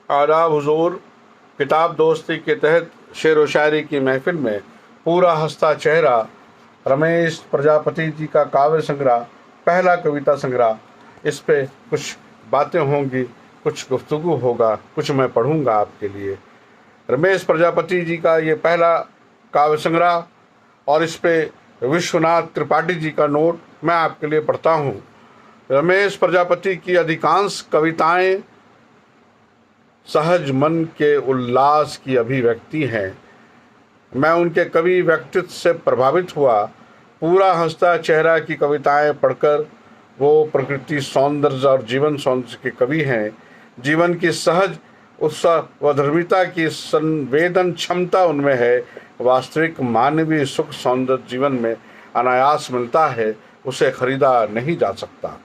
आदाब हुजूर। किताब दोस्ती के तहत शेर व शायरी की महफिल में पूरा हंसता चेहरा रमेश प्रजापति जी का काव्य संग्रह, पहला कविता संग्रह। इस पे कुछ बातें होंगी, कुछ गुफ्तगू होगा, कुछ मैं पढ़ूंगा आपके लिए। रमेश प्रजापति जी का ये पहला काव्य संग्रह और इस पे विश्वनाथ त्रिपाठी जी का नोट मैं आपके लिए पढ़ता हूँ। रमेश प्रजापति की अधिकांश कविताएं सहज मन के उल्लास की अभिव्यक्ति हैं। मैं उनके कवि व्यक्तित्व से प्रभावित हुआ। पूरा हंसता चेहरा की कविताएं पढ़कर वो प्रकृति सौंदर्य और जीवन सौंदर्य के कवि हैं। जीवन की सहज उत्साह व धर्मिता की संवेदन क्षमता उनमें है। वास्तविक मानवीय सुख सौंदर्य जीवन में अनायास मिलता है, उसे खरीदा नहीं जा सकता।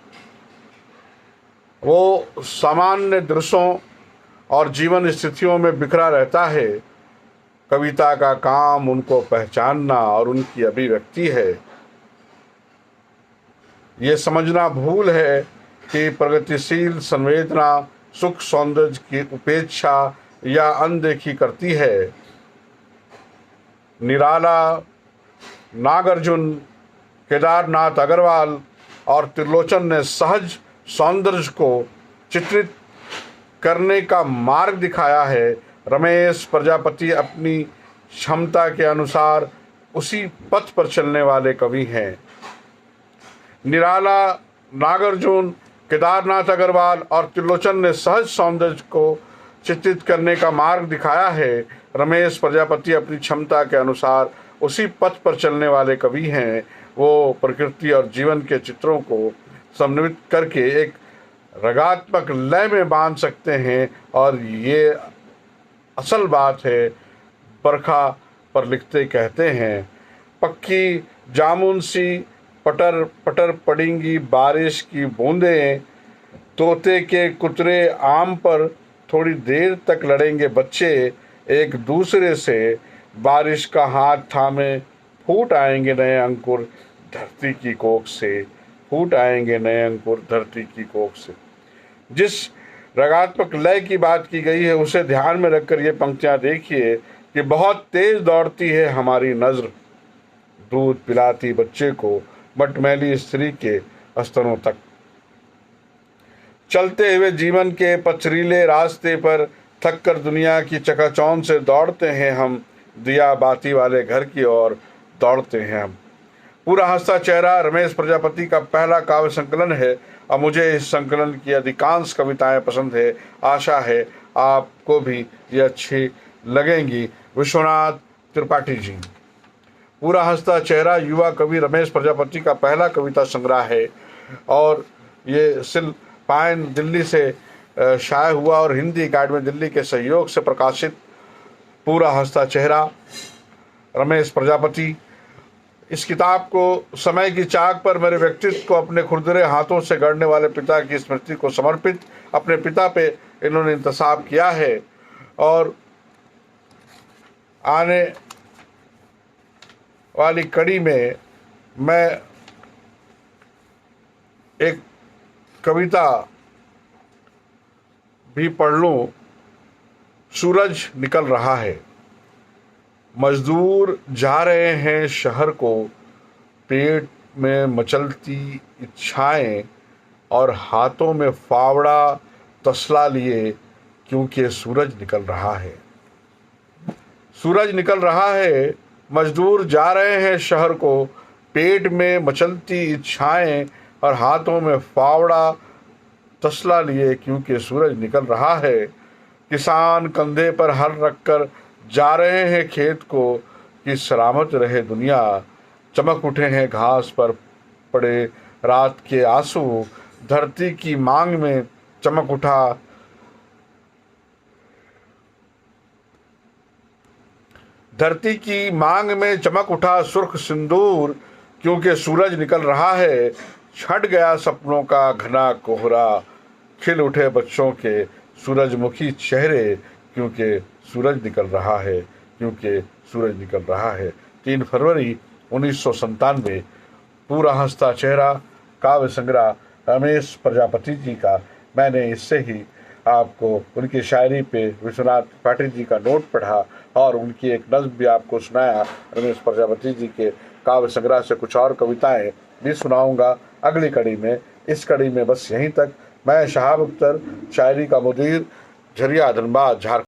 वो सामान्य दृश्यों और जीवन स्थितियों में बिखरा रहता है। कविता का काम उनको पहचानना और उनकी अभिव्यक्ति है। ये समझना भूल है कि प्रगतिशील संवेदना सुख सौंदर्य की उपेक्षा या अनदेखी करती है। निराला, नागार्जुन, केदारनाथ अग्रवाल और त्रिलोचन ने सहज सौंदर्य को चित्रित करने का मार्ग दिखाया है। रमेश प्रजापति अपनी क्षमता के अनुसार उसी पथ पर चलने वाले कवि हैं। निराला, नागार्जुन, केदारनाथ अग्रवाल और त्रिलोचन ने सहज सौंदर्य को चित्रित करने का मार्ग दिखाया है। रमेश प्रजापति अपनी क्षमता के अनुसार उसी पथ पर चलने वाले कवि हैं। वो प्रकृति और जीवन के चित्रों को समन्वित करके एक रागात्मक लय में बांध सकते हैं और ये असल बात है। बरखा पर लिखते कहते हैं, पक्की जामुन सी पटर पटर पड़ेंगी बारिश की बूंदें, तोते के कुतरे आम पर थोड़ी देर तक लड़ेंगे बच्चे एक दूसरे से, बारिश का हाथ थामे फूट आएंगे नए अंकुर धरती की कोख से, फूट आएंगे नए अंकुर धरती की कोख से। जिस रागात्मक लय की बात की गई है उसे ध्यान में रखकर ये पंक्तियां देखिए कि बहुत तेज दौड़ती है हमारी नजर, दूध पिलाती बच्चे को मटमैली स्त्री के स्तनों तक। चलते हुए जीवन के पथरीले रास्ते पर थक कर दुनिया की चकाचौंध से दौड़ते हैं हम, दिया बाती वाले घर की ओर दौड़ते हैं हम। पूरा हंसता चेहरा रमेश प्रजापति का पहला काव्य संकलन है और मुझे इस संकलन की अधिकांश कविताएं पसंद है। आशा है आपको भी ये अच्छी लगेंगी। विश्वनाथ त्रिपाठी जी। पूरा हंसता चेहरा युवा कवि रमेश प्रजापति का पहला कविता संग्रह है और ये सिलपाइन दिल्ली से शाये हुआ और हिंदी अकादमी दिल्ली के सहयोग से प्रकाशित पूरा हंसता चेहरा रमेश प्रजापति। इस किताब को समय की चाक पर मेरे व्यक्तित्व को अपने खुरदरे हाथों से गढ़ने वाले पिता की स्मृति को समर्पित अपने पिता पे इन्होंने इंतसाब किया है। और आने वाली कड़ी में मैं एक कविता भी पढ़ लूं। सूरज निकल रहा है, मजदूर जा रहे हैं शहर को, पेट में मचलती इच्छाएं और हाथों में फावड़ा तसला लिए, क्योंकि सूरज निकल रहा है। सूरज निकल रहा है, मजदूर जा रहे हैं शहर को, पेट में मचलती इच्छाएं और हाथों में फावड़ा तसला लिए, क्योंकि सूरज निकल रहा है। किसान कंधे पर हल रखकर जा रहे हैं खेत को, कि सलामत रहे दुनिया। चमक उठे हैं घास पर पड़े रात के आंसू, धरती की मांग में चमक उठा धरती की मांग में चमक उठा सुर्ख सिंदूर, क्योंकि सूरज निकल रहा है। छट गया सपनों का घना कोहरा, खिल उठे बच्चों के सूरजमुखी चेहरे, क्योंकि सूरज निकल रहा है, क्योंकि सूरज निकल रहा है। 3 फरवरी 1997 पूरा हंसता चेहरा काव्य संग्रह रमेश प्रजापति जी का। मैंने इससे ही आपको उनकी शायरी पे विश्वनाथ त्रिपाठी जी का नोट पढ़ा और उनकी एक नज्म भी आपको सुनाया। रमेश प्रजापति जी के काव्य संग्रह से कुछ और कविताएं भी सुनाऊंगा अगली कड़ी में। इस कड़ी में बस यहीं तक। मैं शहाब अख्तर, शायरी का मुदीर, झरिया धनबाद, झारखंड।